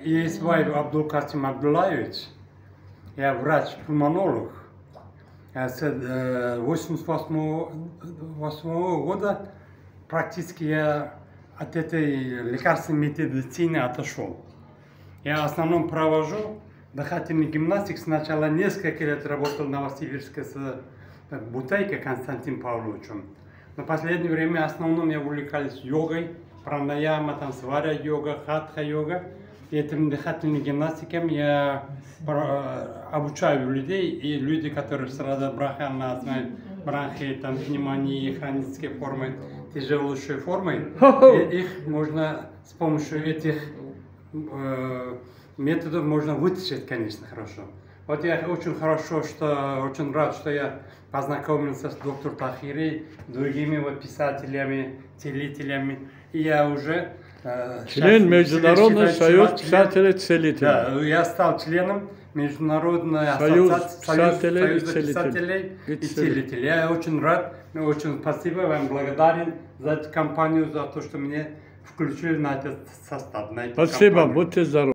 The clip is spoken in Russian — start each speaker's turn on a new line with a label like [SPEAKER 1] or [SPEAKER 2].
[SPEAKER 1] Есбаев Абдулкасим Абдулаевич, я врач-пульмонолог. С 1988 года практически я от этой лекарственной медицины отошел. Я в основном провожу дыхательный гимнастик. Сначала несколько лет работал в Новосибирске с Бутейко Константином Павловичем. Но в последнее время в основном я увлекаюсь йогой, пранаяма, там сваря йога, хатха йога. И этим дыхательным гимнастиком я обучаю людей, и люди, которые страдают бронхией, там, пневмонией, хронической формой, тяжелейшей формой, их можно с помощью этих методов можно вытащить, конечно, хорошо. Вот я очень рад, что я познакомился с доктором Тахирой, другими писателями, целителями, и я уже
[SPEAKER 2] член Международного союза писателей-целителей.
[SPEAKER 1] Да, я стал членом Международной ассоциации писателей и целителей. Я очень рад, очень спасибо вам, благодарен за эту компанию, за то, что меня включили на этот состав.
[SPEAKER 2] Спасибо, будьте здоровы.